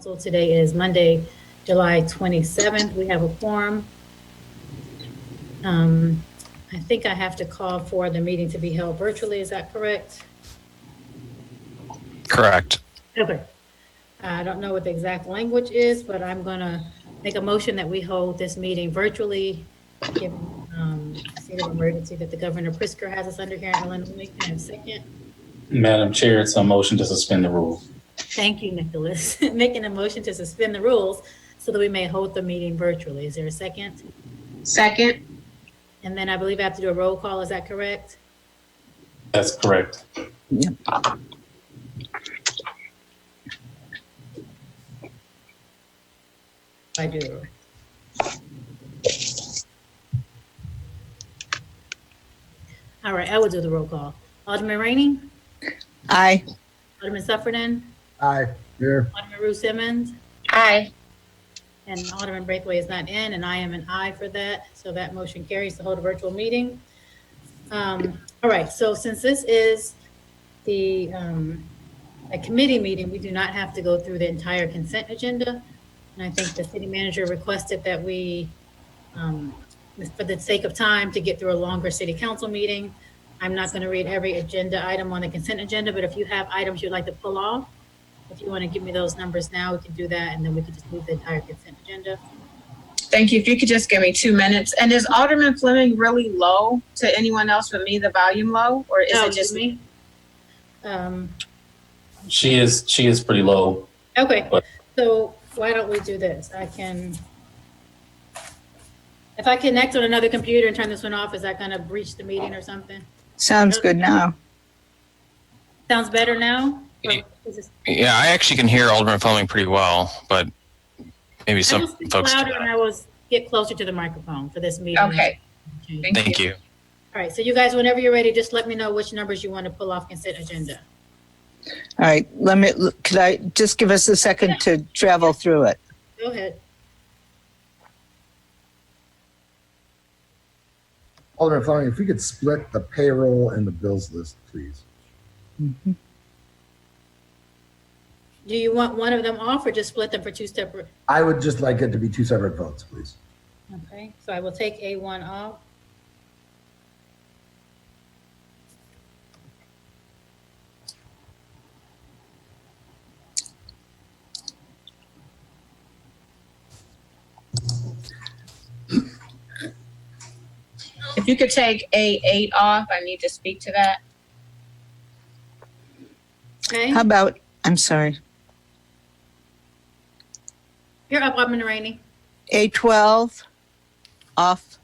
Council. Today is Monday, July 27th. We have a quorum. I think I have to call for the meeting to be held virtually. Is that correct? Correct. Okay. I don't know what the exact language is, but I'm going to make a motion that we hold this meeting virtually, given the state of emergency that the Governor Pritzker has us under here in Illinois. Can I have a second? Madam Chair, it's a motion to suspend the rules. Thank you, Nicholas. Making a motion to suspend the rules so that we may hold the meeting virtually. Is there a second? Second. And then I believe I have to do a roll call. Is that correct? That's correct. Yep. I do. All right, I will do the roll call. Alderman Rainey? Aye. Alderman Sufferton? Aye. Here. Alderman Ruth Simmons? Aye. And Alderman Breakaway is not in, and I am an aye for that. So that motion carries to hold a virtual meeting. All right, so since this is a committee meeting, we do not have to go through the entire consent agenda. And I think the city manager requested that we, for the sake of time, to get through a longer city council meeting. I'm not going to read every agenda item on the consent agenda, but if you have items you'd like to pull off, if you want to give me those numbers now, we can do that, and then we can just move the entire consent agenda. Thank you. If you could just give me 2 minutes. And is Alderman Fleming really low to anyone else but me, the volume low, or is it just me? She is pretty low. Okay, But- so why don't we do this? If I connect on another computer and turn this one off, is that gonna breach the meeting or something? Sounds good now. Sounds better now? Or is this- Yeah, I actually can hear Alderman Fleming pretty well, but maybe I some will speak folks louder and I cannot. will get closer to the microphone for this meeting. Okay. Thank you. All right, so you guys, whenever you're ready, just let me know which numbers you want to pull off consent agenda. All right, could I just give us a second to travel through it? Go ahead. Alderman Fleming, if we could split the payroll and the bills list, please. Mhm. Do you want one of them off or just split them for two separate? I would just like it to be two separate votes, please. Okay, so I will take A1 off. if you could take A8 off, I need to speak to that. Okay, How about, I'm sorry, you're up, Alderman Rainey. A12 off,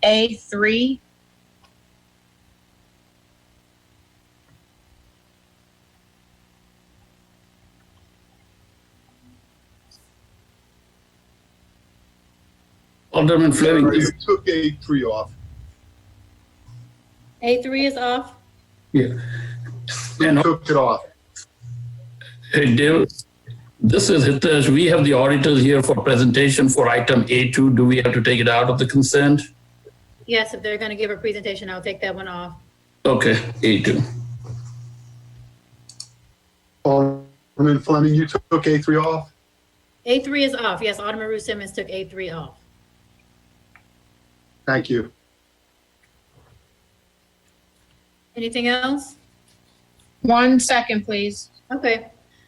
A3. Alderman Fleming, You took A3 off. A3 is off. yeah. You And took it off. hey, Dave, this is Hitesh. We have the auditors here for presentation for item A2. Do we have to take it out of the consent? Yes, if they're going to give a presentation, I'll take that one off. Okay, A2. Alderman Fleming, you took A3 off? A3 is off. Yes, Alderman Ruth Simmons took A3 off. Thank you. Anything else? 1 second, please. Okay,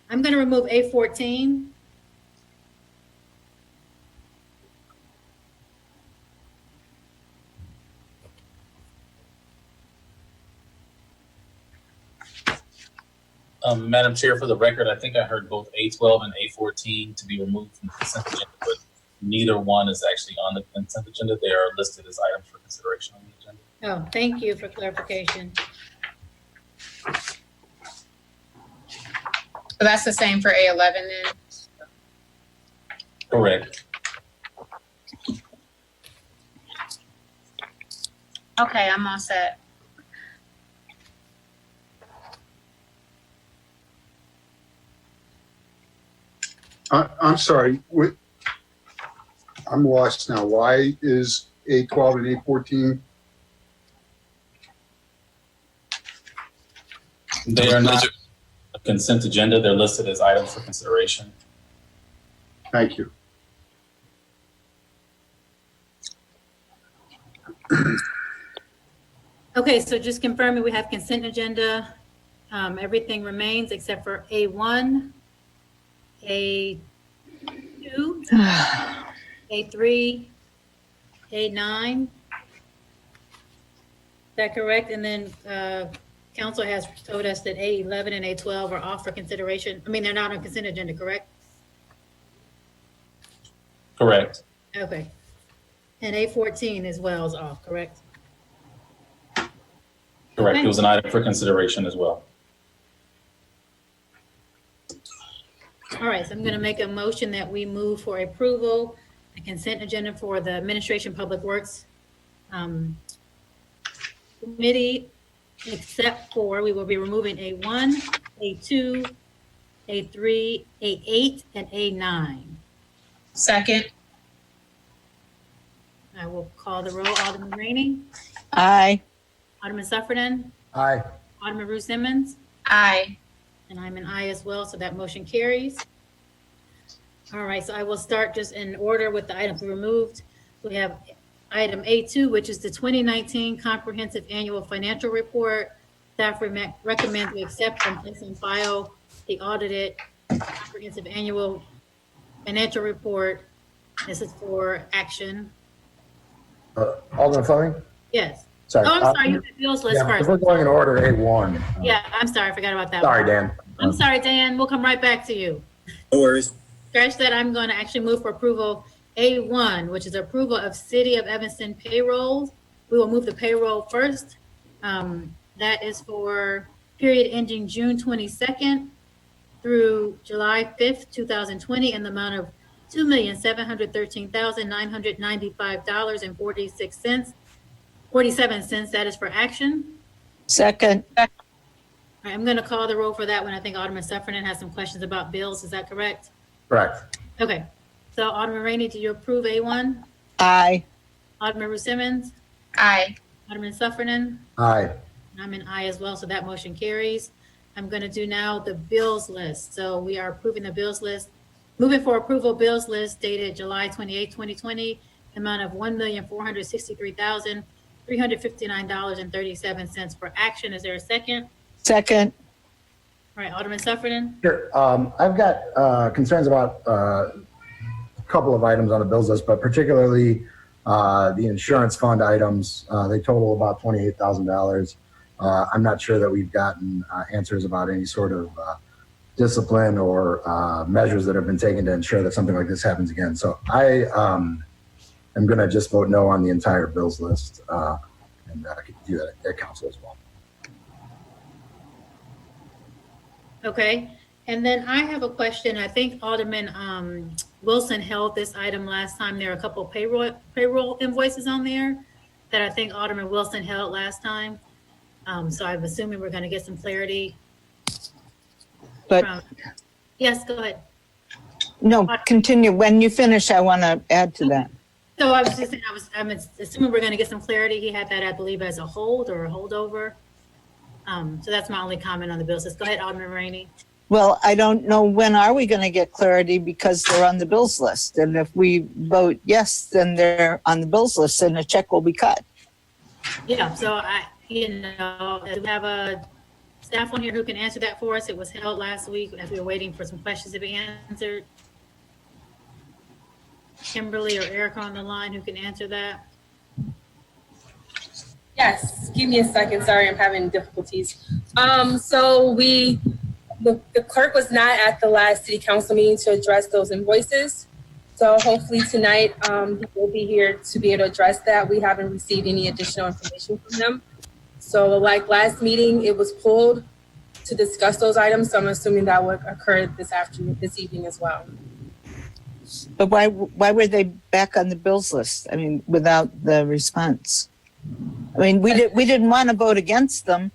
I'm going to remove A14. Madam Chair, for the record, I think I heard both A12 and A14 to be removed from the consent agenda, but neither one is actually on the consent agenda. They are listed as items for consideration on the agenda. Oh, thank you for clarification. So that's the same for A11 then. Correct. Okay, I'm all set. I'm sorry. I'm lost now. Why is A12 and A14? They are not consent agenda. They're listed as items for consideration. Thank you. Okay, so just confirming we have consent agenda. Everything remains except for A1, A2, A3, A9. Is that correct? And then council has told us that A11 and A12 are off for consideration. I mean, they're not on consent agenda, correct? Correct. Okay. And A14 as well is off, correct? Correct. Okay. It was an item for consideration as well. All right, so I'm going to make a motion that we move for approval, the consent agenda for the Administration Public Works Committee, except for we will be removing A1, A2, A3, A8, and A9. Second. I will call the roll. Alderman Rainey, Aye. Alderman Sufferton, Aye. Alderman Ruth Simmons, Aye. and I'm an aye as well, so that motion carries. All right, so I will start just in order with the items removed. We have item A2, which is the 2019 Comprehensive Annual Financial Report. Staff recommends we accept and place on file the audited Comprehensive Annual Financial Report. This is for action. Alderman Fleming? Yes. Sorry. Oh, I'm sorry, you have the bills list Yeah, if first. we're going in order, A1. Yeah, I'm sorry, I forgot about that. Sorry, one. Dan. I'm sorry, Dan, we'll come right back to you. No worries. Scratch that, I'm going to actually move for approval A1, which is approval of City of Evanston payrolls. We will move the payroll first. That is for period ending June 22nd through July 5th, 2020, in the amount of $2,713,995.47. That is for action. Second. All right, I'm going to call the roll for that one. I think Alderman Sufferton has some questions about bills. Is that correct? Correct. Okay. So Alderman Rainey, do you approve A1? Aye. Alderman Ruth Simmons? Aye. Alderman Sufferton? Aye. I'm an aye as well, so that motion carries. I'm going to do now the bills list. So we are approving the bills list. Moving for approval, bills list dated July 28, 2020, amount of $1,463,359.37 for action. Is there a second? Second. All right, Alderman Sufferton? Sure. I've got concerns about a couple of items on the bills list, but particularly the insurance fund items. They total about $28,000. I'm not sure that we've gotten answers about any sort of discipline or measures that have been taken to ensure that something like this happens again. So I am going to just vote no on the entire bills list, and I can do that at council as well. Okay, and then I have a question. I think Alderman Wilson held this item last time. There are a couple of payroll invoices on there that I think Alderman Wilson held last time. So I'm assuming we're going to get some clarity. But Yes, go ahead. no, continue. When you finish, I want to add to that. So I was just saying, I'm assuming we're going to get some clarity. He had that, I believe, as a hold or a holdover. So that's my only comment on the bills. Let's go ahead, Alderman Rainey. Well, I don't know when are we going to get clarity because they're on the bills list. And if we vote yes, then they're on the bills list and a check will be cut. Yeah, so do we have a staff on here who can answer that for us? It was held last week as we were waiting for some questions to be answered. Kimberly or Erica on the line who can answer that? Yes, give me a second. Sorry, I'm having difficulties. So the clerk was not at the last city council meeting to address those invoices. So hopefully tonight he will be here to be able to address that. We haven't received any additional information from them. So like last meeting, it was pulled to discuss those items. So I'm assuming that would occur this evening as well. But why were they back on the bills list? I mean, without the response. I mean, we didn't want to vote against them,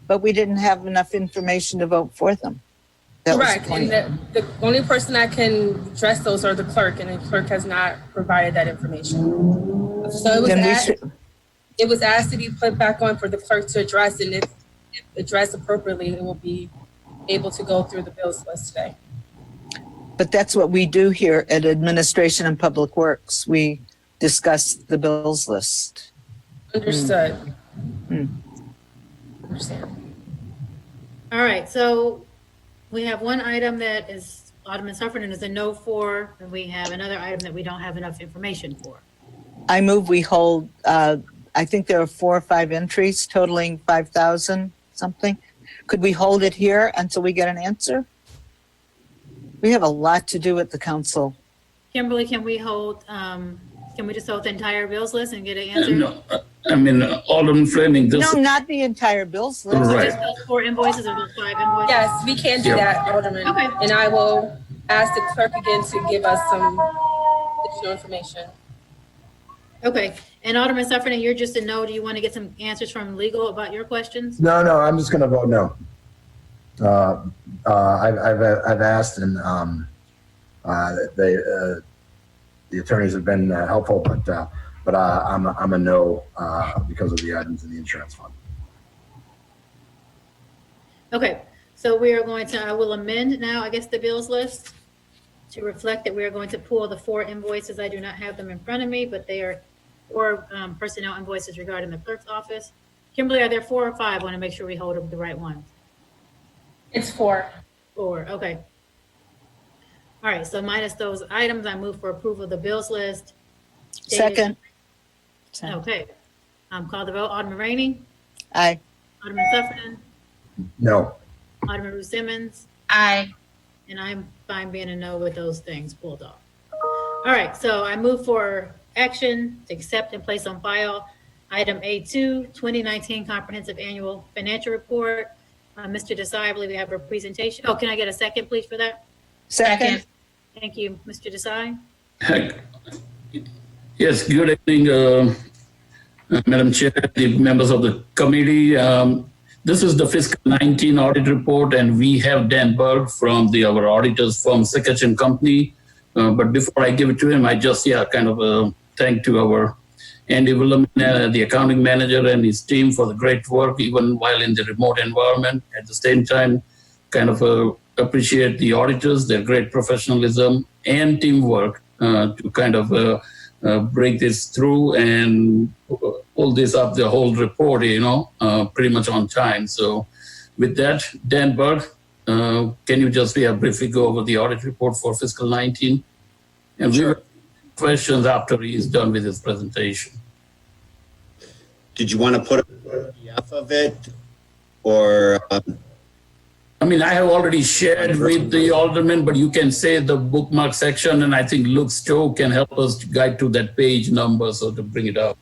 but we didn't have enough information to vote for them. That was the Correct. point. And the only person that can address those are the clerk, and the clerk has not provided that information. So it was asked to be put back on for the clerk to address, and if addressed appropriately, it will be able to go through the bills list today. But that's what we do here at Administration and Public Works. We discuss the bills list. Understood. Hmm. Understand. All right, so we have one item that is Alderman Sufferton is a no for, and we have another item that we don't have enough information for. I move we hold, I think there are 4 or 5 entries totaling 5,000 something. Could we hold it here until we get an answer? We have a lot to do at the council. Kimberly, can we just hold the entire bills list and get an answer? No, I mean, Alderman Fleming, this, No, not the entire bills list. Right. Just those 4 invoices or those 5 invoices? Yes, we can do Yeah. that, Alderman. Okay. And I will ask the clerk again to give us some additional information. Okay, and Alderman Sufferton, you're just a no. Do you want to get some answers from legal about your questions? No, I'm just going to vote no. I've asked, and the attorneys have been helpful, but I'm a no because of the items in the insurance fund. Okay, so we are going to, I will amend now, I guess, the bills list to reflect that we are going to pull the 4 invoices. I do not have them in front of me, but they are 4 personnel invoices regarding the clerk's office. Kimberly, are there 4 or 5? I want to make sure we hold up the right ones. It's 4. 4, okay. All right, so minus those items, I move for approval of the bills list. Second. Okay. Call the vote. Alderman Rainey, Aye. Alderman Sufferton, No. Alderman Ruth Simmons, Aye. and I'm fine being a no with those things pulled off. All right, so I move for action to accept and place on file item A2, 2019 Comprehensive Annual Financial Report. Mr. Desai, I believe we have a presentation. Oh, can I get a second, please, for that? Second. Thank you, Mr. Desai. yes, good evening, Madam Chair, the members of the committee. This is the fiscal 19 audit report, and we have Dan Berg from our auditors firm, Sikach and Company. But before I give it to him, I just, thank to our Andy Willem, the accounting manager, and his team for the great work, even while in the remote environment. At the same time, appreciate the auditors, their great professionalism and teamwork to break this through and pull this up, the whole report, pretty much on time. So with that, Dan Berg, can you just briefly go over the audit report for fiscal 19? And we have questions after he's done with his presentation. Did you want to put a PDF of it, or? I have already shared with the alderman, but you can say the bookmark section, and I think Luke Stowe can help us to guide to that page number, so to bring it up.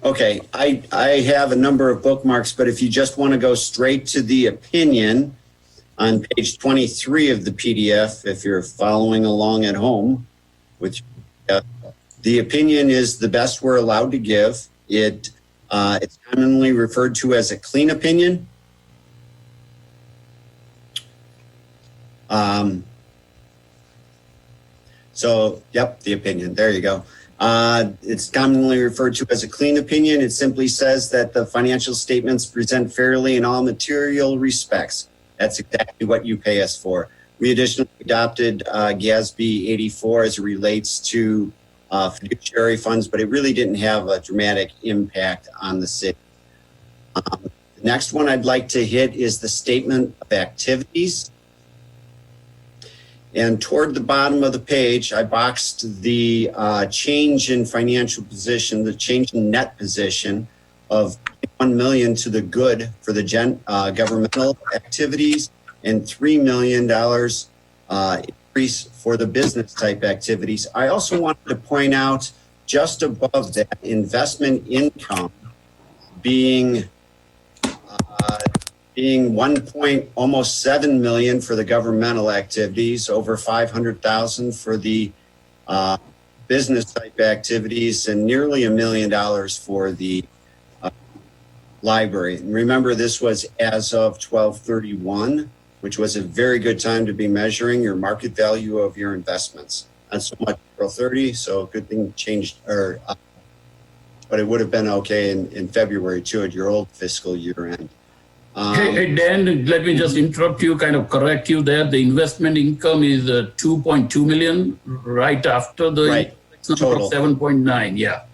Okay, I have a number of bookmarks, but if you just want to go straight to the opinion on page 23 of the PDF, if you're following along at home, which the opinion is the best we're allowed to give. It's commonly referred to as a clean opinion. The opinion, there you go. It's commonly referred to as a clean opinion. It simply says that the financial statements present fairly in all material respects. That's exactly what you pay us for. We additionally adopted GASB 84 as it relates to fiduciary funds, but it really didn't have a dramatic impact on the city. The next one I'd like to hit is the statement of activities. And toward the bottom of the page, I boxed the change in financial position, the change in net position of $1 million to the good for the governmental activities and $3 million increase for the business type activities. I also wanted to point out just above that, investment income being almost 7 million for the governmental activities, over 500,000 for the business type activities, and nearly $1 million for the library. And remember, this was as of 12/31, which was a very good time to be measuring your market value of your investments. Not so much April 30, so good thing changed, but it would have been okay in February too at your old fiscal year end. Hey, Dan, let me just interrupt you, kind of correct you there. The investment income is 2.2 million right after the Right. Total. 7.9. Yeah.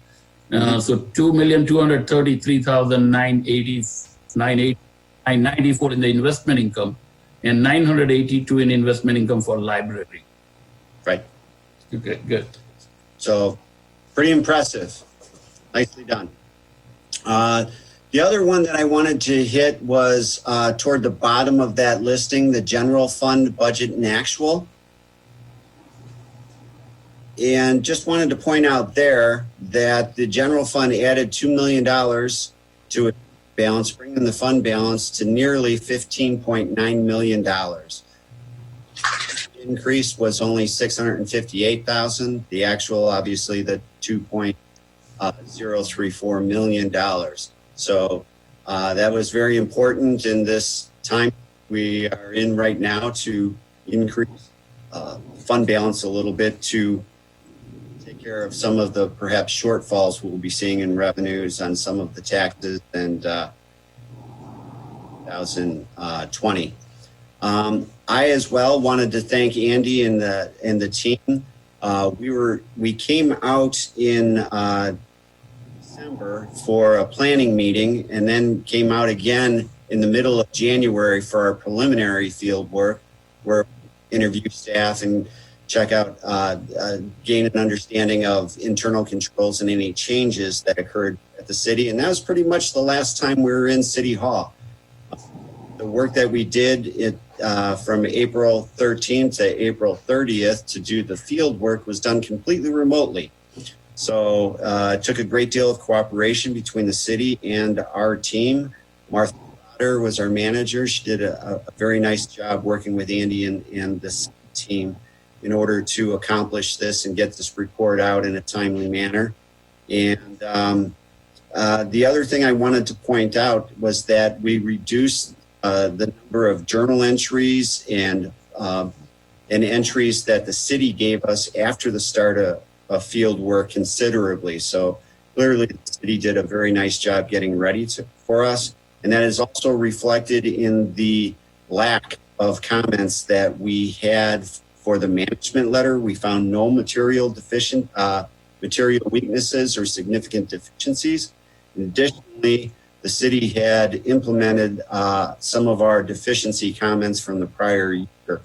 So 2,233,994 in the investment income and 982 in investment income for library. Right. Okay, good. So pretty impressive. Nicely done. The other one that I wanted to hit was toward the bottom of that listing, the general fund budget and actual. And just wanted to point out there that the general fund added $2 million to its balance, bringing the fund balance to nearly $15.9 million. Increase was only $658,000. The actual, obviously, the $2.034 million. So that was very important in this time we are in right now to increase fund balance a little bit to take care of some of the perhaps shortfalls we'll be seeing in revenues on some of the taxes and 2020. I as well wanted to thank Andy and the team. We came out in December for a planning meeting and then came out again in the middle of January for our preliminary field work where we interview staff and check out, gain an understanding of internal controls and any changes that occurred at the city. And that was pretty much the last time we were in City Hall. The work that we did from April 13th to April 30th to do the field work was done completely remotely. So it took a great deal of cooperation between the city and our team. Martha Potter was our manager. She did a very nice job working with Andy and the team in order to accomplish this and get this report out in a timely manner. And the other thing I wanted to point out was that we reduced the number of journal entries and entries that the city gave us after the start of field work considerably. So clearly the city did a very nice job getting ready for us. And that is also reflected in the lack of comments that we had for the management letter. We found no material weaknesses or significant deficiencies. And additionally, the city had implemented some of our deficiency comments from the prior year. The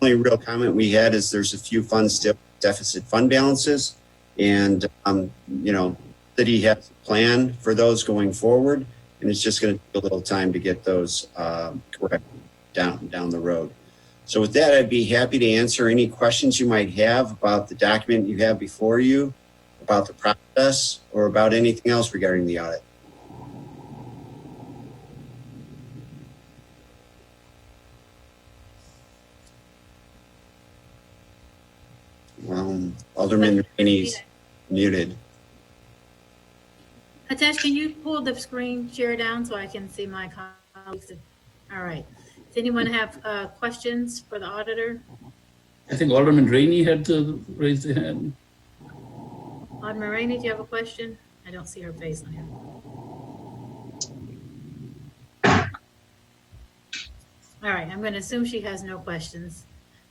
only real comment we had is there's a few funds still deficit fund balances, and city has a plan for those going forward, and it's just going to take a little time to get those correct down the road. So with that, I'd be happy to answer any questions you might have about the document you have before you, about the process, or about anything else regarding the audit. Alderman Rainey's muted. Hitesh, can you pull the screen share down so I can see my colleagues? All right. Does anyone have questions for the auditor? I think Alderman Rainey had to raise the hand. Alderman Rainey, do you have a question? I don't see her face on here. All right, I'm going to assume she has no questions.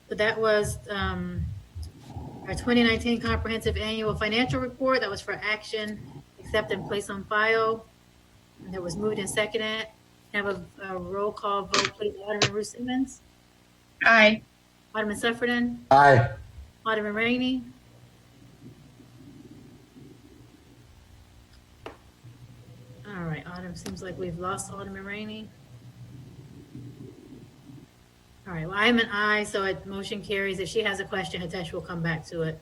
But that was our 2019 Comprehensive Annual Financial Report. That was for action, accept and place on file. And that was moved and seconded. Have a roll call vote, please. Alderman Ruth Simmons. Aye. Alderman Sufferton. Aye. Alderman Rainey. All right, Autumn, seems like we've lost Alderman Rainey. All right, well, I'm an aye, so it motion carries. If she has a question, Hitesh will come back to it.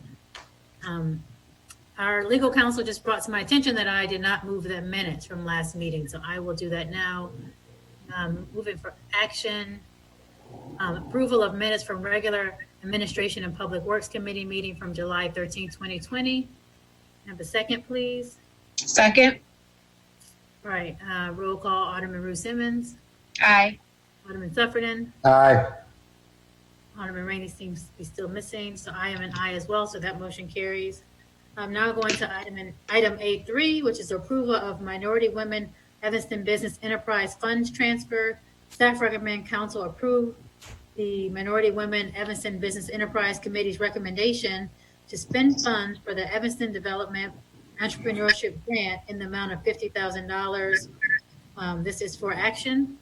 Our legal counsel just brought to my attention that I did not move the minutes from last meeting, so I will do that now. Moving for action, approval of minutes from regular Administration and Public Works Committee meeting from July 13, 2020. Have a second, please. Second. All right, roll call, Alderman Ruth Simmons. Aye. Alderman Sufferton. Aye. Alderman Rainey seems to be still missing, so I am an aye as well, so that motion carries. I'm now going to item A3, which is approval of Minority Women Evanston Business Enterprise Funds Transfer. Staff recommend council approve the Minority Women Evanston Business Enterprise Committee's recommendation to spend funds for the Evanston Development Entrepreneurship Grant in the amount of $50,000. This is for action.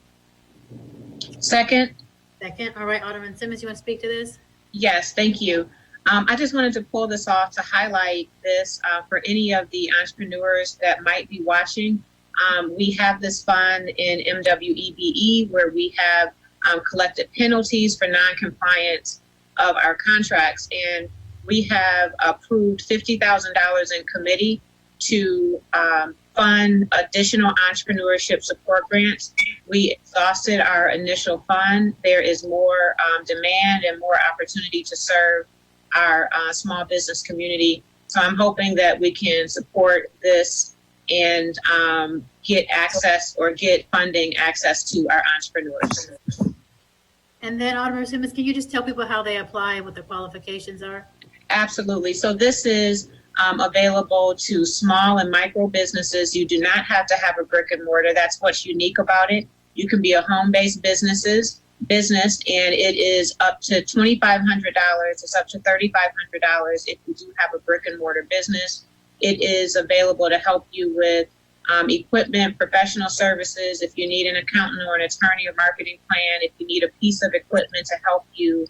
Second. Second. All right, Alderman Simmons, you want to speak to this? Yes, thank you. I just wanted to pull this off to highlight this for any of the entrepreneurs that might be watching. We have this fund in MWEBE where we have collected penalties for non-compliance of our contracts, and we have approved $50,000 in committee to fund additional entrepreneurship support grants. We exhausted our initial fund. There is more demand and more opportunity to serve our small business community. So I'm hoping that we can support this and get access or get funding access to our entrepreneurs. And then Alderman Simmons, can you just tell people how they apply and what the qualifications are? Absolutely. So this is available to small and micro businesses. You do not have to have a brick and mortar. That's what's unique about it. You can be a home-based business, and it is up to $2,500. It's up to $3,500 if you do have a brick and mortar business. It is available to help you with equipment, professional services. If you need an accountant or an attorney or marketing plan, if you need a piece of equipment to help you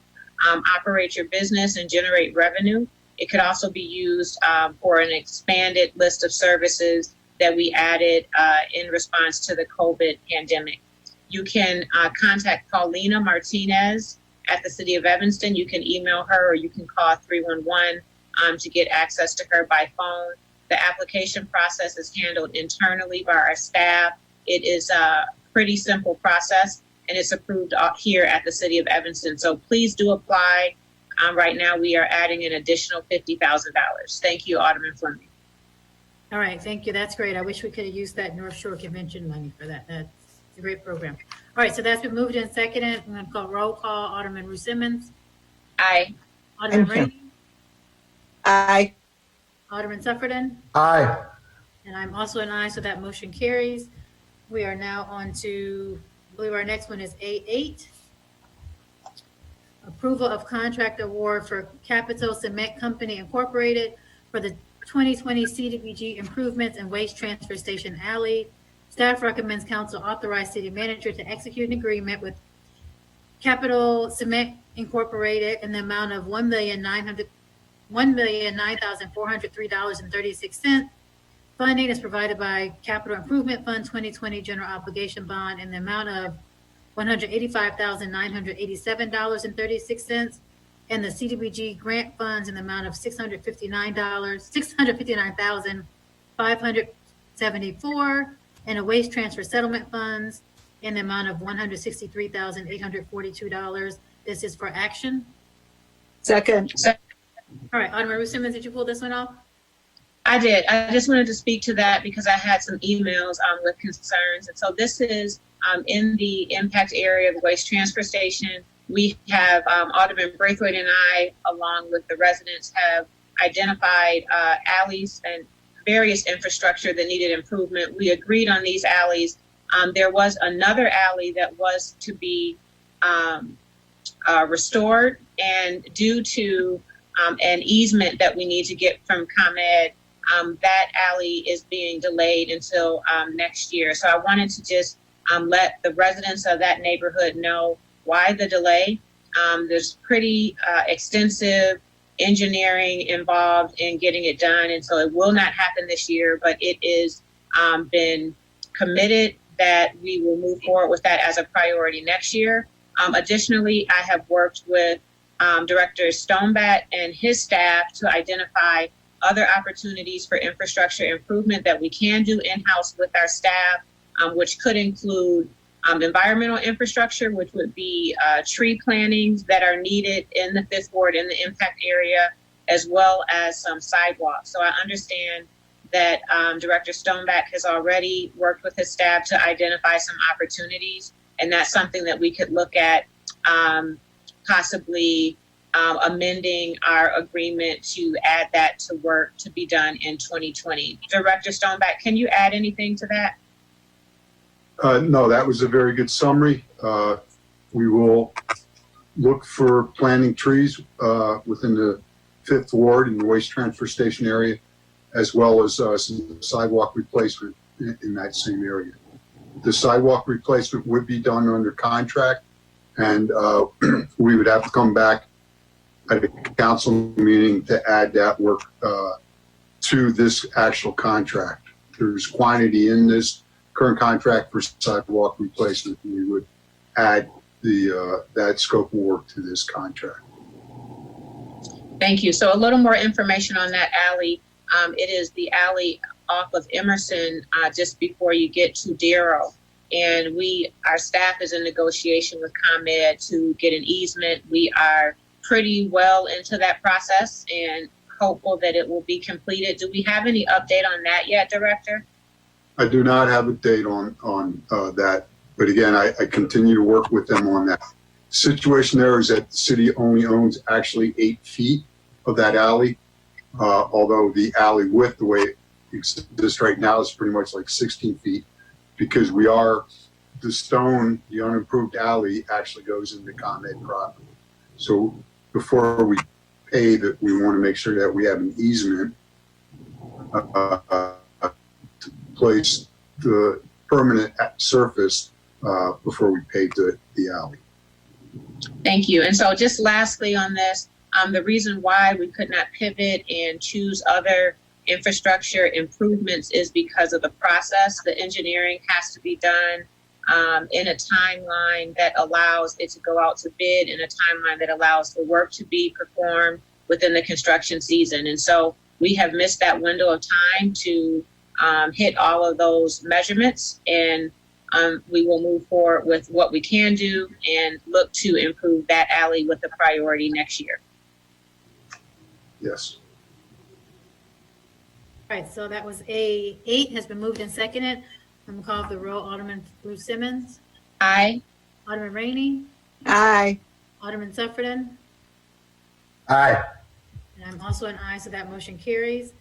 operate your business and generate revenue. It could also be used for an expanded list of services that we added in response to the COVID pandemic. You can contact Paulina Martinez at the City of Evanston. You can email her or you can call 311 to get access to her by phone. The application process is handled internally by our staff. It is a pretty simple process, and it's approved here at the City of Evanston. So please do apply. Right now, we are adding an additional $50,000. Thank you, Alderman Fleming. All right, thank you. That's great. I wish we could have used that North Shore Convention money for that. That's a great program. All right, so that's been moved and seconded. I'm going to call roll call. Alderman Ruth Simmons. Aye. Alderman Thank you. Rainey. Aye. Alderman Suffredin. Aye. And I'm also an aye, so that motion carries. We are now on to, I believe our next one is A8. Approval of contract award for Capital Cement Company Incorporated for the 2020 CDBG improvements and waste transfer station alley. Staff recommends council authorize city manager to execute an agreement with Capital Cement Incorporated in the amount of $1,009,403.36. Funding is provided by Capital Improvement Fund 2020 General Obligation Bond in the amount of $185,987.36, and the CDBG grant funds in the amount of $659,574, and a waste transfer settlement funds in the amount of $163,842. This is for action. Second. All right, Alderman Ruth Simmons, did you pull this one off? I did. I just wanted to speak to that because I had some emails with concerns. And so this is in the impact area of the waste transfer station. We have Alderman Braithwaite and I, along with the residents, have identified alleys and various infrastructure that needed improvement. We agreed on these alleys. There was another alley that was to be restored, and due to an easement that we need to get from ComEd, that alley is being delayed until next year. So I wanted to just let the residents of that neighborhood know why the delay. There's pretty extensive engineering involved in getting it done, and so it will not happen this year, but it is been committed that we will move forward with that as a priority next year. Additionally, I have worked with Director Stoneback and his staff to identify other opportunities for infrastructure improvement that we can do in-house with our staff, which could include environmental infrastructure, which would be tree plantings that are needed in the Fifth Ward in the impact area, as well as some sidewalks. So I understand that Director Stoneback has already worked with his staff to identify some opportunities, and that's something that we could look at possibly amending our agreement to add that to work to be done in 2020. Director Stoneback, can you add anything to that? No, that was a very good summary. We will look for planting trees within the 5th Ward in the waste transfer station area, as well as some sidewalk replacement in that same area. The sidewalk replacement would be done under contract, and we would have to come back at a council meeting to add that work to this actual contract. There's quantity in this current contract for sidewalk replacement, and we would add that scope of work to this contract. Thank you. So a little more information on that alley. It is the alley off of Emerson, just before you get to Darrow. And our staff is in negotiation with ComEd to get an easement. We are pretty well into that process and hopeful that it will be completed. Do we have any update on that yet, Director? I do not have a date on that, but again, I continue to work with them on that. Situation there is that the city only owns actually 8 feet of that alley, although the alley width, the way it exists right now, is pretty much like 16 feet, because the stone, the unimproved alley actually goes into ComEd property. So before we pave it, we want to make sure that we have an easement to place the permanent surface before we pave the alley. Thank you. And so just lastly on this, the reason why we could not pivot and choose other infrastructure improvements is because of the process. The engineering has to be done in a timeline that allows it to go out to bid, in a timeline that allows the work to be performed within the construction season. And so we have missed that window of time to hit all of those measurements, and we will move forward with what we can do and look to improve that alley with a priority next year. Yes. All right, so that was A8 has been moved and seconded. I'm gonna call the roll. Alderman Ruth Simmons. Aye. Alderman Rainey. Aye. Alderman Sufferton. Aye. And I'm also an aye, so that motion carries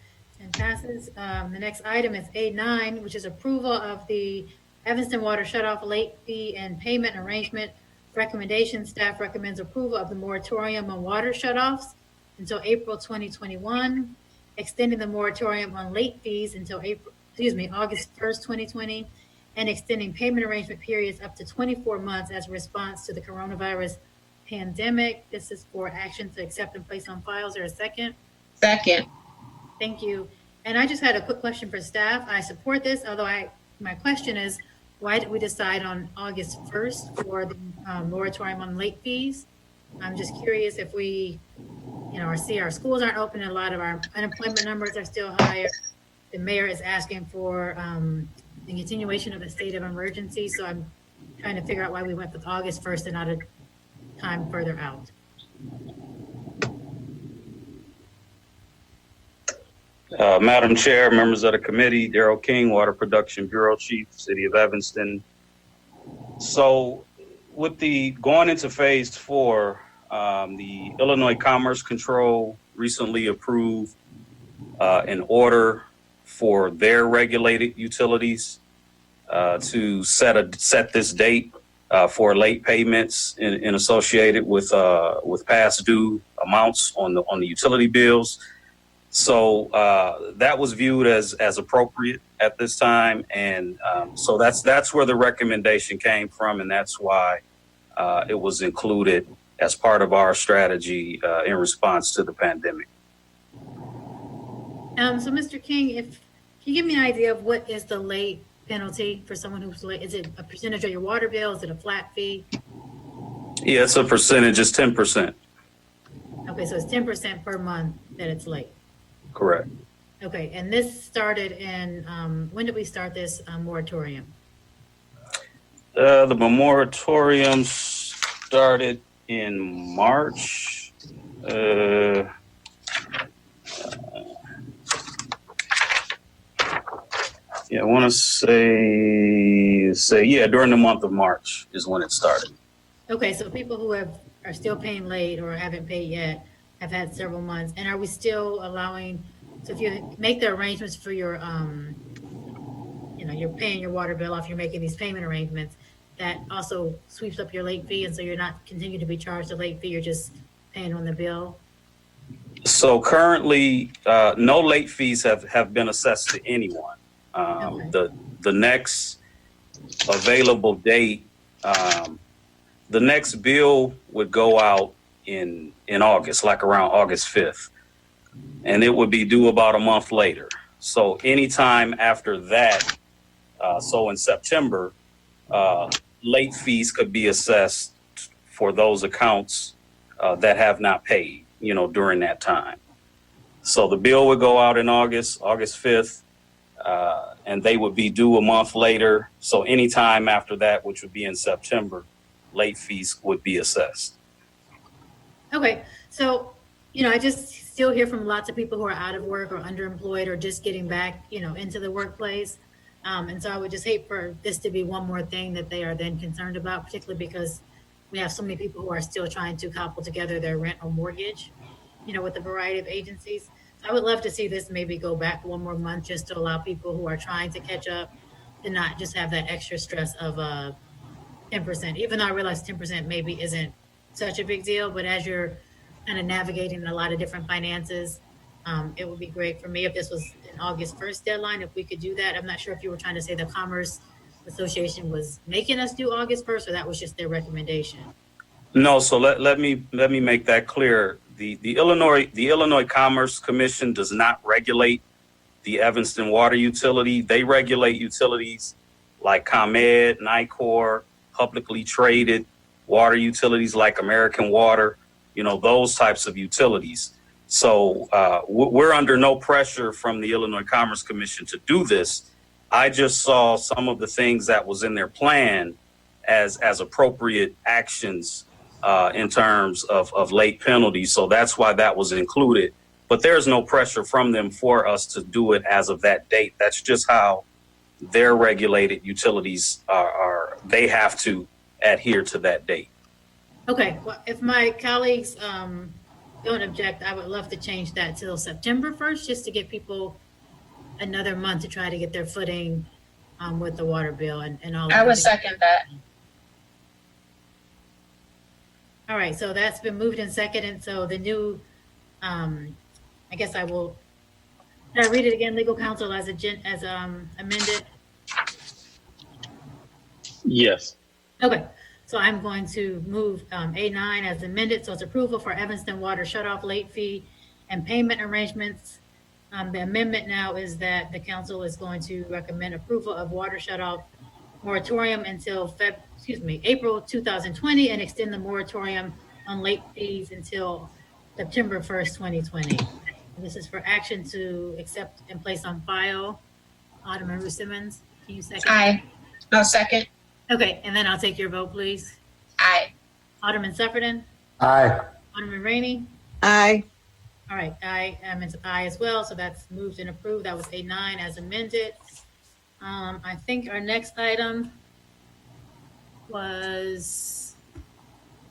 and passes. The next item is A9, which is approval of the Evanston Water Shutoff late fee and payment arrangement recommendation. Staff recommends approval of the moratorium on water shutoffs until April 2021, extending the moratorium on late fees until August 1st, 2020, and extending payment arrangement periods up to 24 months as a response to the coronavirus pandemic. This is for action to accept and place on file. Is there a second? Second. Thank you. And I just had a quick question for staff. I support this, although my question is, why did we decide on August 1st for the moratorium on late fees? I'm just curious if we, our schools aren't open and a lot of our unemployment numbers are still higher. The mayor is asking for the continuation of the state of emergency. So I'm trying to figure out why we went with August 1st and not a time further out. Madam Chair, members of the committee, Darrell King, Water Production Bureau Chief, City of Evanston. So with the going into phase 4, the Illinois Commerce Control recently approved an order for their regulated utilities to set this date for late payments and associated with past due amounts on the utility bills. So that was viewed as appropriate at this time, and so that's where the recommendation came from, and that's why it was included as part of our strategy in response to the pandemic. So Mr. King, if you give me an idea of what is the late penalty for someone who's late, is it a percentage of your water bill? Is it a flat fee? Yeah, it's a percentage. It's 10%. Okay, so it's 10% per month that it's late. Correct. Okay, and this started in, when did we start this moratorium? The moratorium started in March. I want to say during the month of March is when it started. Okay, so people who are still paying late or haven't paid yet have had several months. And are we still allowing, so if you make the arrangements for your you're paying your water bill off, you're making these payment arrangements, that also sweeps up your late fee, and so you're not continue to be charged a late fee, you're just paying on the bill? So currently, no late fees have been assessed to anyone. Okay. The next available date, the next bill would go out in August, like around August 5th, and it would be due about a month later. So anytime after that, so in September, late fees could be assessed for those accounts that have not paid, during that time. So the bill would go out in August 5th, and they would be due a month later. So anytime after that, which would be in September, late fees would be assessed. Okay, so, I just still hear from lots of people who are out of work or underemployed or just getting back, into the workplace. And so I would just hate for this to be one more thing that they are then concerned about, particularly because we have so many people who are still trying to cobble together their rent or mortgage, with a variety of agencies. So I would love to see this maybe go back one more month just to allow people who are trying to catch up to not just have that extra stress of 10%, even though I realize 10% maybe isn't such a big deal, but as you're kind of navigating a lot of different finances, it would be great for me if this was an August 1st deadline, if we could do that. I'm not sure if you were trying to say the Commerce Association was making us do August 1st, or that was just their recommendation. No, so let me make that clear. The Illinois Commerce Commission does not regulate the Evanston water utility. They regulate utilities like ComEd, NICOR, publicly traded water utilities like American Water, those types of utilities. So we're under no pressure from the Illinois Commerce Commission to do this. I just saw some of the things that was in their plan as appropriate actions in terms of late penalties. So that's why that was included. But there's no pressure from them for us to do it as of that date. That's just how their regulated utilities are. They have to adhere to that date. Okay, well, if my colleagues don't object, I would love to change that till September 1st, just to give people another month to try to get their footing with the water bill and all. I would second that. All right, so that's been moved and seconded. So the new, I guess I will, did I read it again, legal counsel as amended? Yes. Okay, so I'm going to move A9 as amended. So it's approval for Evanston Water shutoff late fee and payment arrangements. The amendment now is that the council is going to recommend approval of water shutoff moratorium until April 2020, and extend the moratorium on late fees until September 1st, 2020. This is for action to accept and place on file. Alderman Ruth Simmons, can you second? Aye. No, second. Okay, and then I'll take your vote, please. Aye. Alderman Sufferton? Aye. Alderman Rainey? Aye. All right, I am an aye as well, so that's moved and approved. That was A9 as amended. I think our next item was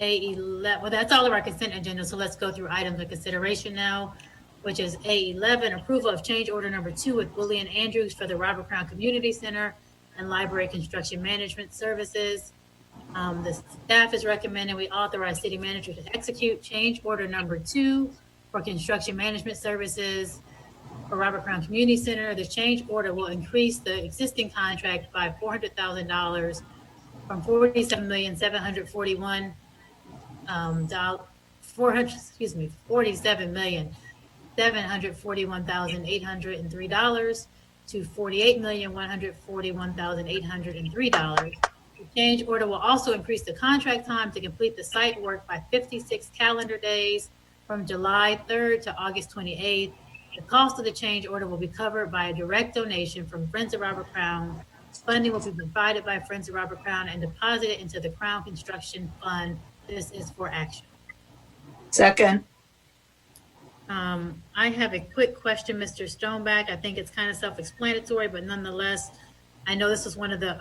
A11. Well, that's all of our consent agenda, so let's go through items of consideration now, which is A11, approval of change order number 2 with William Andrews for the Robert Crown Community Center and Library Construction Management Services. The staff is recommending we authorize city manager to execute change order number 2 for construction management services for Robert Crown Community Center. The change order will increase the existing contract by $400,000 from $47,741,803 to $48,141,803. The change order will also increase the contract time to complete the site work by 56 calendar days from July 3rd to August 28th. The cost of the change order will be covered by a direct donation from Friends of Robert Crown. Funding will be provided by Friends of Robert Crown and deposited into the Crown Construction Fund. This is for action. Second. I have a quick question, Mr. Stoneback. I think it's kind of self-explanatory, but nonetheless, I know this was one of the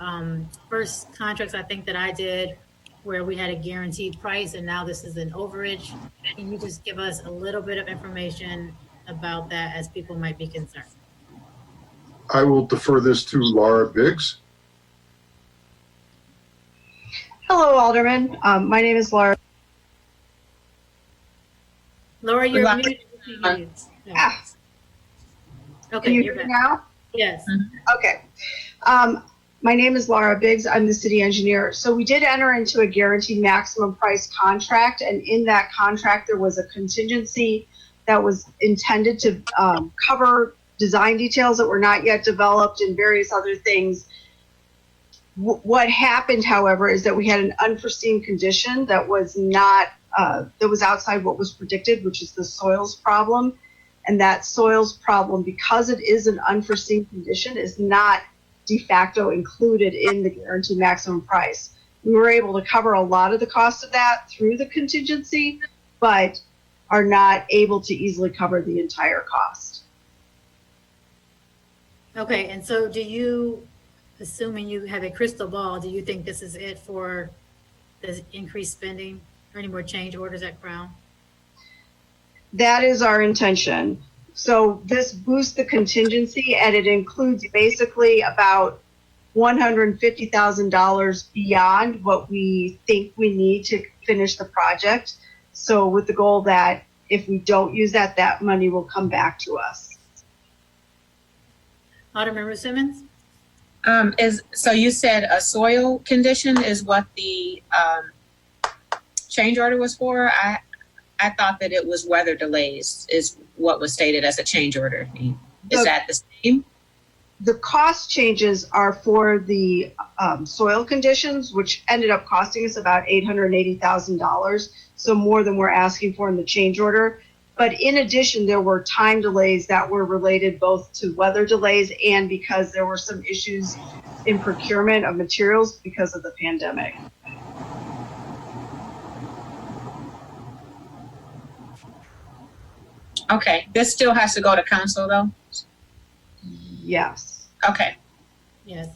first contracts I think that I did where we had a guaranteed price, and now this is an overage. Can you just give us a little bit of information about that, as people might be concerned? I will defer this to Laura Biggs. Hello, Alderman. My name is Laura. Laura, you're Laura. muted. No. Ah, Okay, can you you're hear me back. now? Yes. Okay. My name is Laura Biggs. I'm the city engineer. So we did enter into a guaranteed maximum price contract, and in that contract, there was a contingency that was intended to cover design details that were not yet developed and various other things. What happened, however, is that we had an unforeseen condition that was not, that was outside what was predicted, which is the soils problem. And that soils problem, because it is an unforeseen condition, is not de facto included in the guaranteed maximum price. We were able to cover a lot of the cost of that through the contingency, but are not able to easily cover the entire cost. Okay, and so do you, assuming you have a crystal ball, do you think this is it for the increased spending or any more change orders at Crown? That is our intention. So this boosts the contingency, and it includes basically about $150,000 beyond what we think we need to finish the project. So with the goal that if we don't use that, that money will come back to us. Alderman Simmons? So you said a soil condition is what the change order was for? I thought that it was weather delays is what was stated as a change order. Is that the same? The cost changes are for the soil conditions, which ended up costing us about $880,000. So more than we're asking for in the change order. But in addition, there were time delays that were related both to weather delays and because there were some issues in procurement of materials because of the pandemic. Okay, this still has to go to council though? Yes. Okay. Yes.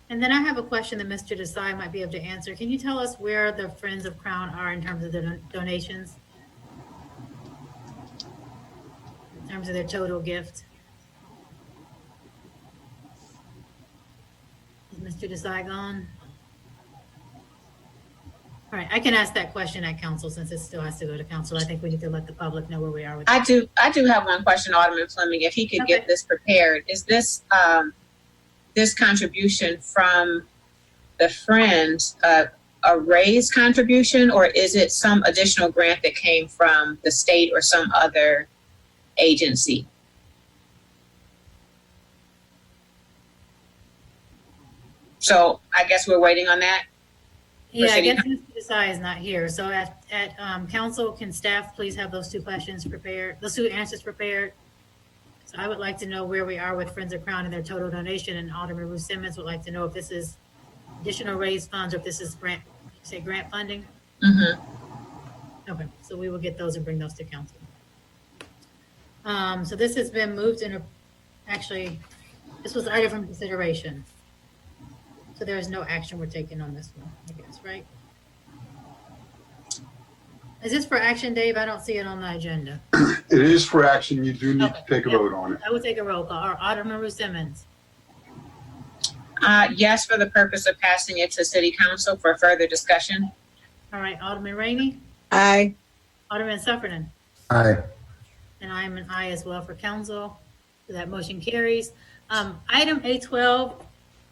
And then I have a question that Mr. Desai might be able to answer. Can you tell us where the Friends of Crown are in terms of the donations? In terms of their total gift? Is Mr. Desai gone? All right, I can ask that question at council since it still has to go to council. I think we need to let the public know where we are with I that. do have one question, Alderman Fleming, if he could get this prepared. Is this this contribution from the Friends a raised contribution, or is it some additional grant that came from the state or some other agency? So I guess we're waiting on that. Yeah, I guess Mr. Desai is not here. So at council, can staff please have those two questions prepared, those two answers prepared? So I would like to know where we are with Friends of Crown and their total donation, and Alderman Ruth Simmons would like to know if this is additional raised funds or if this is grant funding. Mm-hmm. Okay, so we will get those and bring those to council. So this has been moved in actually, this was item from consideration. So there is no action we're taking on this one, I guess, right? Is this for action, Dave? I don't see it on the agenda. It is for action. You do need to take a Yep. vote on it. I will take a roll call. Alderman Ruth Simmons. Yes, for the purpose of passing it to City Council for further discussion. All right, Alderman Rainey. Aye. Alderman Sufferton. Aye. And I am an aye as well for council. So that motion carries. Item A12,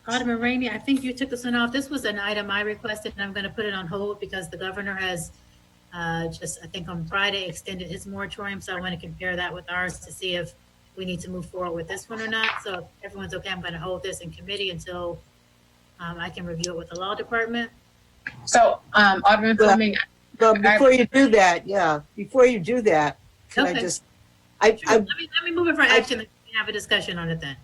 Alderman Rainey, I think you took this one off. This was an item I requested, and I'm going to put it on hold because the governor has just, I think on Friday, extended his moratorium. So I want to compare that with ours to see if we need to move forward with this one or not. So if everyone's okay, I'm going to hold this in committee until I can review it with the law department. So, Alderman Fleming. But before you do that, can I Okay. just, Let me move it for action and have a discussion on it then.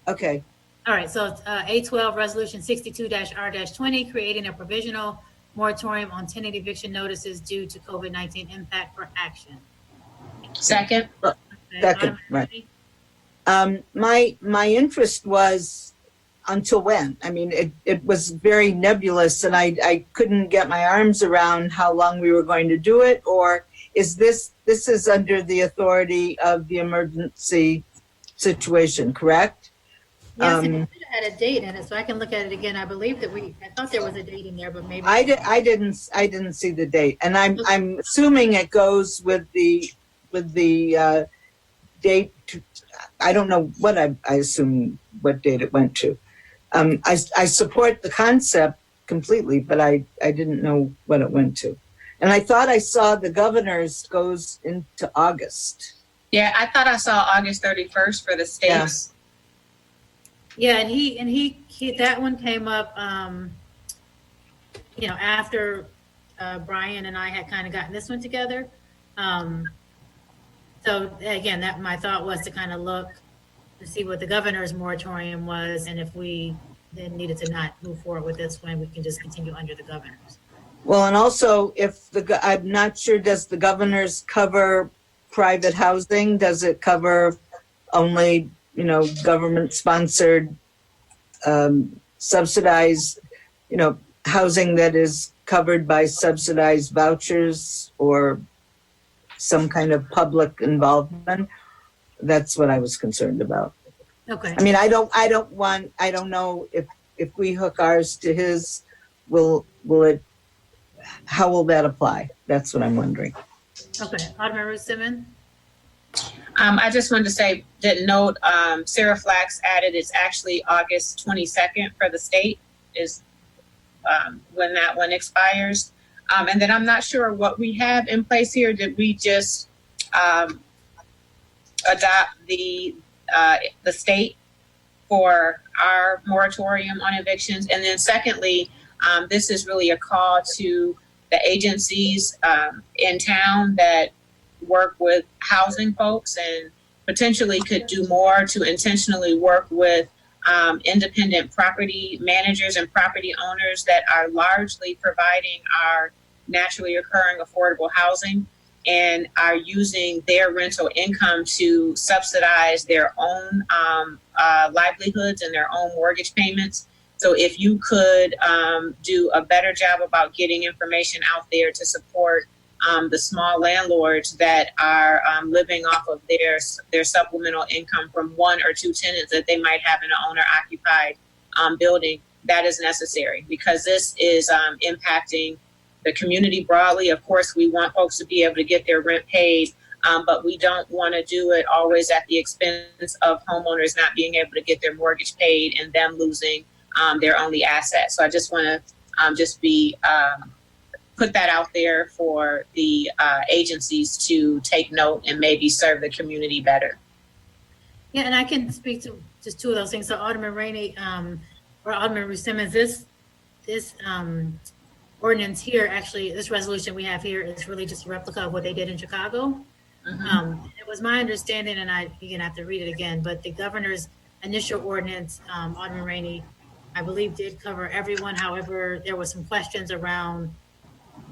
okay. All right, so A12, Resolution 62-R-20, creating a provisional moratorium on tenant eviction notices due to COVID-19 impact for action. Second. Okay, Second, Alderman Rainey? My interest was until when? I mean, it was very nebulous and I couldn't get my arms around how long we were going to do it, or is this is under the authority of the emergency situation, correct? Yes, and it should have had a date in it, so I can look at it again. I believe that I thought there was a date in there, but maybe. I didn't see the date, and I'm assuming it goes with the date. I don't know what I assume what date it went to. I support the concept completely, but I didn't know what it went to. And I thought I saw the governor's goes into August. Yeah, I thought I saw August 31st for the states. Yeah, and he that one came up, after Brian and I had kind of gotten this one together. So again, that my thought was to kind of look to see what the governor's moratorium was, and if we then needed to not move forward with this one, we can just continue under the governor's. Well, and also I'm not sure, does the governor's cover private housing? Does it cover only, government sponsored, subsidized, housing that is covered by subsidized vouchers or some kind of public involvement? That's what I was concerned about. Okay. I mean, I don't know if we hook ours to his, how will that apply? That's what I'm wondering. Okay, Alderman Ruth Simmons. I just wanted to say that note, Sarah Flax added it's actually August 22nd for the state is when that one expires. And then I'm not sure what we have in place here. Did we just adopt the state for our moratorium on evictions? And then secondly, this is really a call to the agencies in town that work with housing folks and potentially could do more to intentionally work with independent property managers and property owners that are largely providing our naturally occurring affordable housing and are using their rental income to subsidize their own livelihoods and their own mortgage payments. So if you could do a better job about getting information out there to support the small landlords that are living off of their supplemental income from one or two tenants that they might have in an owner-occupied building, that is necessary because this is impacting the community broadly. Of course, we want folks to be able to get their rent paid, but we don't want to do it always at the expense of homeowners not being able to get their mortgage paid and them losing their only asset. So I just want to put that out there for the agencies to take note and maybe serve the community better. Yeah, and I can speak to just two of those things. So Alderman Rainey, or Alderman Ruth Simmons, this ordinance here, actually, this resolution we have here is really just a replica of what they did in Chicago. It was my understanding, and you're gonna have to read it again, but the governor's initial ordinance, Alderman Rainey, I believe did cover everyone. However, there were some questions around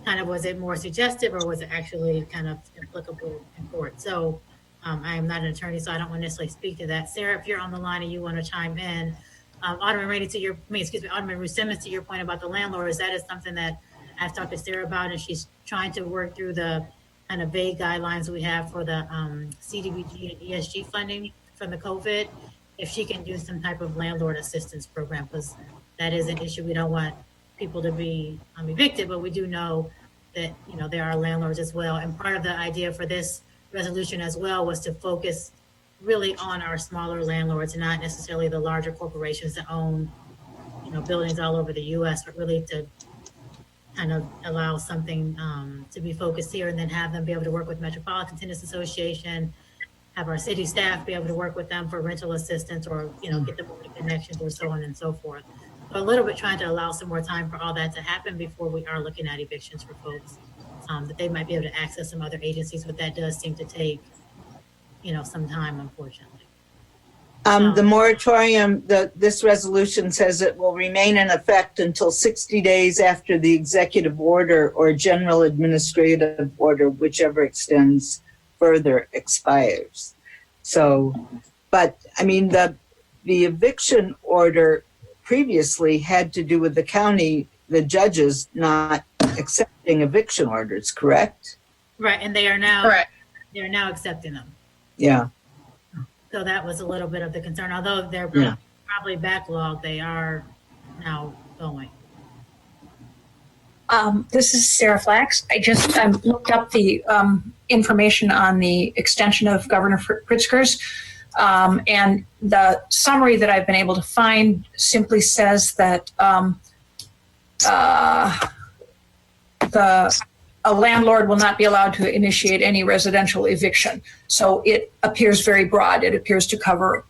kind of, was it more suggestive or was it actually kind of applicable in court? So I am not an attorney, so I don't want to necessarily speak to that. Sarah, if you're on the line and you want to chime in, Alderman Rainey, Alderman Ruth Simmons, to your point about the landlords, that is something that I've talked to Sarah about, and she's trying to work through the kind of vague guidelines we have for the CDBG and ESG funding from the COVID, if she can do some type of landlord assistance program, because that is an issue. We don't want people to be evicted, but we do know that, there are landlords as well. And part of the idea for this resolution as well was to focus really on our smaller landlords, not necessarily the larger corporations that own, buildings all over the U.S., but really to kind of allow something to be focused here, and then have them be able to work with Metropolitan Tenants Association, have our city staff be able to work with them for rental assistance, or get them connections, or so on and so forth. So a little bit trying to allow some more time for all that to happen before we are looking at evictions for folks, that they might be able to access some other agencies, but that does seem to take some time, unfortunately. The moratorium, this resolution says it will remain in effect until 60 days after the executive order or general administrative order, whichever extends further, expires. So, but I mean, the eviction order previously had to do with the county, the judges not accepting eviction orders, correct? Right, and they are now Correct. They're now accepting them. Yeah. So that was a little bit of the concern, although they're Yeah. probably backlogged, they are now going. This is Sarah Flax. I just looked up the information on the extension of Governor Pritzker's, and the summary that I've been able to find simply says that a landlord will not be allowed to initiate any residential eviction. So it appears very broad. It appears to cover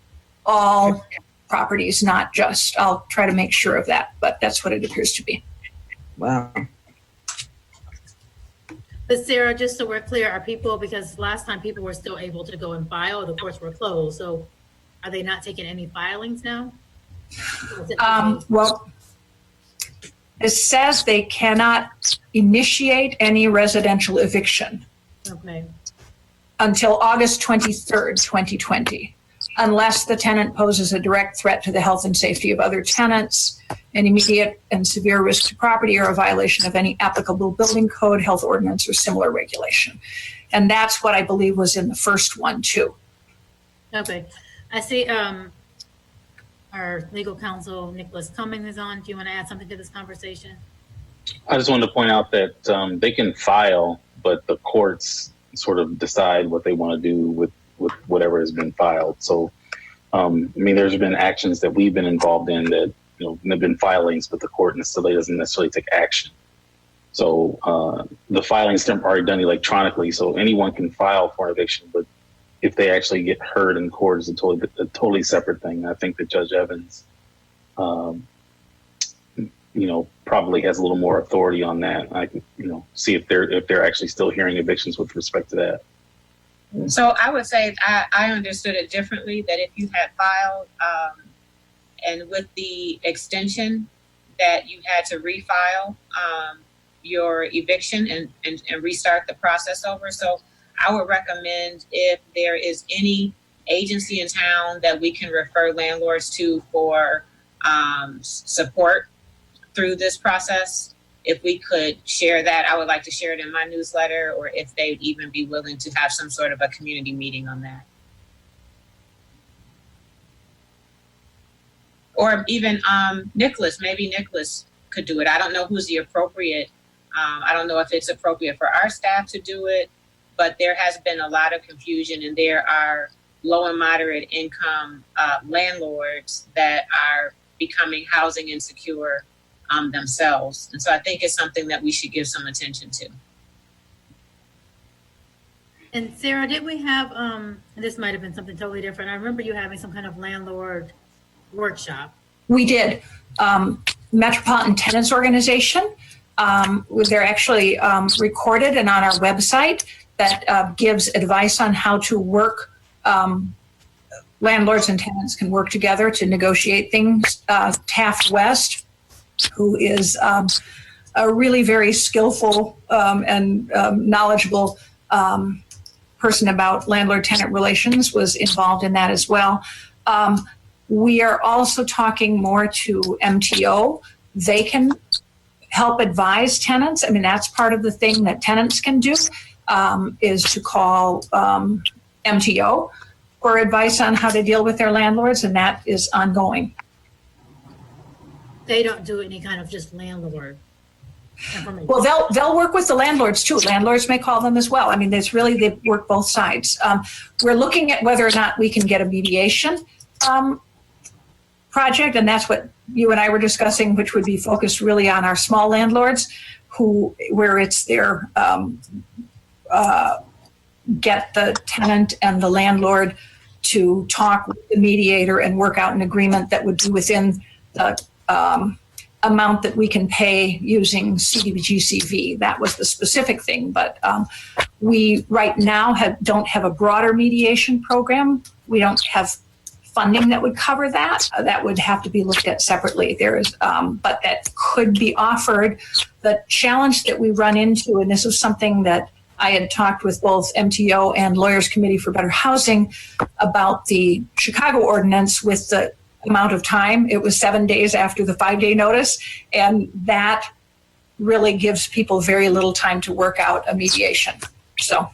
all properties, not just, I'll try to make sure of that, but that's what it appears to be. Wow. But Sarah, just so we're clear, are people, because last time people were still able to go and file, the courts were closed, so are they not taking any filings now? Well, it says they cannot initiate any residential eviction Okay. until August 23rd, 2020, unless the tenant poses a direct threat to the health and safety of other tenants, an immediate and severe risk to property, or a violation of any applicable building code, health ordinance, or similar regulation. And that's what I believe was in the first one too. Okay. I see our legal counsel, Nicholas Cumming, is on. Do you want to add something to this conversation? I just wanted to point out that they can file, but the courts sort of decide what they want to do with whatever has been filed. So, I mean, there's been actions that we've been involved in that, you know, have been filings, but the court necessarily doesn't necessarily take action. So the filings are already done electronically, so anyone can file for an eviction, but if they actually get heard in court is a totally separate thing. I think that Judge Evans, you know, probably has a little more authority on that. I can, you know, see if they're actually still hearing evictions with respect to that. So I would say I understood it differently, that if you had filed and with the extension that you had to refile your eviction and restart the process over. So I would recommend, if there is any agency in town that we can refer landlords to for support through this process, if we could share that. I would like to share it in my newsletter, or if they'd even be willing to have some sort of a community meeting on that. Or even Nicholas, maybe Nicholas could do it. I don't know who's the appropriate, I don't know if it's appropriate for our staff to do it, but there has been a lot of confusion, and there are low and moderate income landlords that are becoming housing insecure themselves. And so I think it's something that we should give some attention to. And Sarah, did we have, this might have been something totally different. I remember you having some kind of landlord workshop. We did. Metropolitan Tenants Organization, they're actually recorded and on our website, that gives advice on how to work. Landlords and tenants can work together to negotiate things. Taft West, who is a really very skillful and knowledgeable person about landlord-tenant relations, was involved in that as well. We are also talking more to MTO. They can help advise tenants. I mean, that's part of the thing that tenants can do, is to call MTO for advice on how to deal with their landlords, and that is ongoing. They don't do any kind of just landlord information. Well, they'll work with the landlords too. Landlords may call them as well. I mean, they work both sides. We're looking at whether or not we can get a mediation project, and that's what you and I were discussing, which would be focused really on our small landlords, where it's their get the tenant and the landlord to talk with the mediator and work out an agreement that would be within the amount that we can pay using CDBG-CV. That was the specific thing, but we right now don't have a broader mediation program. We don't have funding that would cover that. That would have to be looked at separately. There is, but that could be offered. The challenge that we run into, and this is something that I had talked with both MTO and Lawyers Committee for Better Housing about the Chicago ordinance with the amount of time. It was 7 days after the 5-day notice, and that really gives people very little time to work out a mediation. So.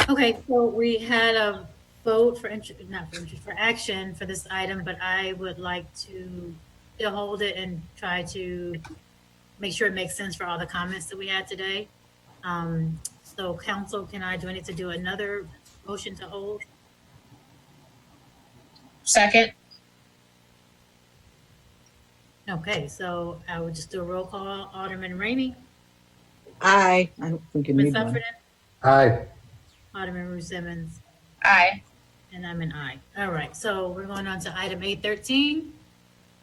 Okay, so we had a vote for for action for this item, but I would like to still hold it and try to make sure it makes sense for all the comments that we had today. So council, do I need to do another motion to hold? Second. Okay, so I would just do a roll call. Alderman Rainey, Aye. I don't think you Ms. need one. Sufferton, Aye. Alderman Ruth Simmons, Aye. and I'm an aye. All right, so we're going on to item 813,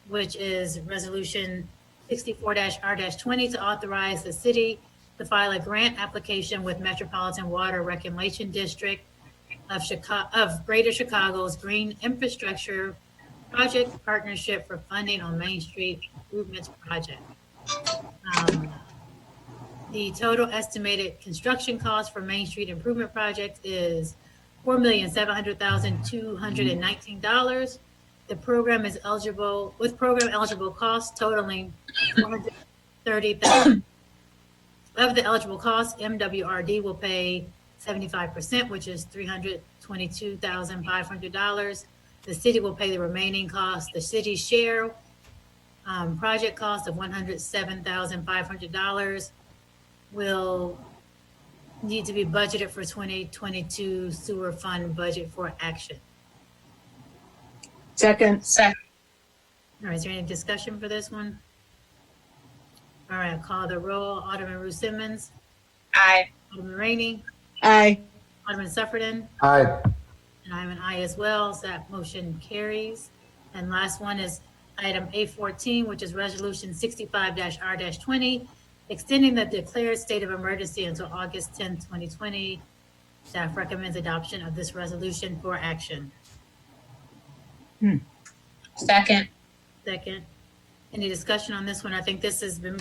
which is resolution 64-R-20 to authorize the city to file a grant application with Metropolitan Water Reclamation District of Greater Chicago's Green Infrastructure Project Partnership for funding on Main Street Improvements Project. The total estimated construction cost for Main Street Improvement Project is $4,700,219. The program is eligible with program eligible costs totaling $430,000. Of the eligible costs, MWRD will pay 75%, which is $322,500. The city will pay the remaining costs. The city's share project cost of $107,500 will need to be budgeted for 2022 sewer fund budget for action. Second. Second. All right, is there any discussion for this one? All right, I'll call the roll. Alderman Ruth Simmons, Aye. Alderman Rainey, Aye. Alderman Sufferton, Aye. and I'm an aye as well, so that motion carries. And last one is item 814, which is resolution 65-R-20, extending the declared state of emergency until August 10, 2020. Staff recommends adoption of this resolution for action. Second. Second. Any discussion on this one? I think this has been,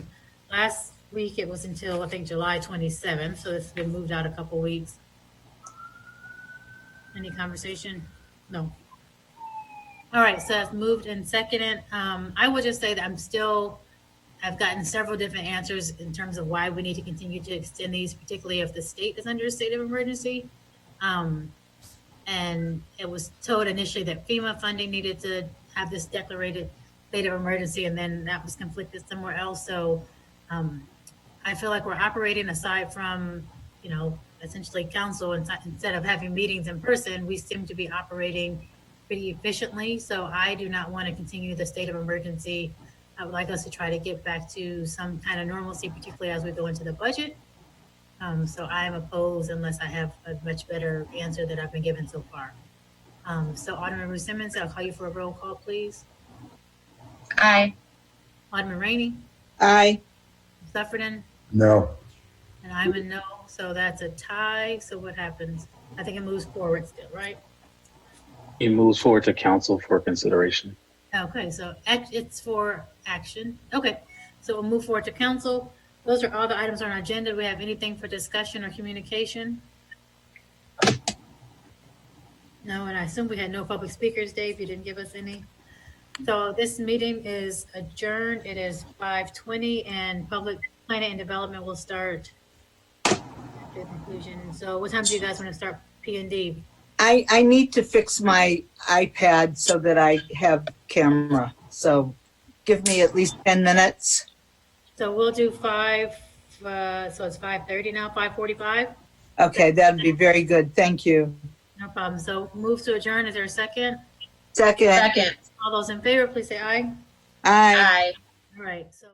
last week it was until, I think, July 27th, so it's been moved out a couple weeks. Any conversation? No. All right, so it's moved and seconded. I would just say that I've gotten several different answers in terms of why we need to continue to extend these, particularly if the state is under a state of emergency. And it was told initially that FEMA funding needed to have this declared state of emergency, and then that was conflicted somewhere else. So I feel like we're operating aside from, essentially council, instead of having meetings in person, we seem to be operating pretty efficiently. So I do not want to continue the state of emergency. I would like us to try to get back to some kind of normalcy, particularly as we go into the budget. So I am opposed unless I have a much better answer that I've been given so far. So Alderman Ruth Simmons, I'll call you for a roll call, please. Aye. Alderman Rainey, Aye. Sufferton, No. and I'm a no, so that's a tie. So what happens? I think it moves forward still, right? It moves forward to council for consideration. Okay, so it's for action. Okay, so we'll move forward to council. Those are all the items on our agenda. Do we have anything for discussion or communication? No, and I assume we had no public speakers, Dave. You didn't give us any. So this meeting is adjourned. It is 5:20, and public planning and development will start at the conclusion. So what time do you guys want to start P&D? I need to fix my iPad so that I have camera. So give me at least 10 minutes. So we'll do 5, so it's 5:30 now, 5:45? Okay, that'd be very good. Thank you. No problem. So move to adjourn. Is there a second? Second. Second. All those in favor, please say aye. Aye. Aye. All right, so.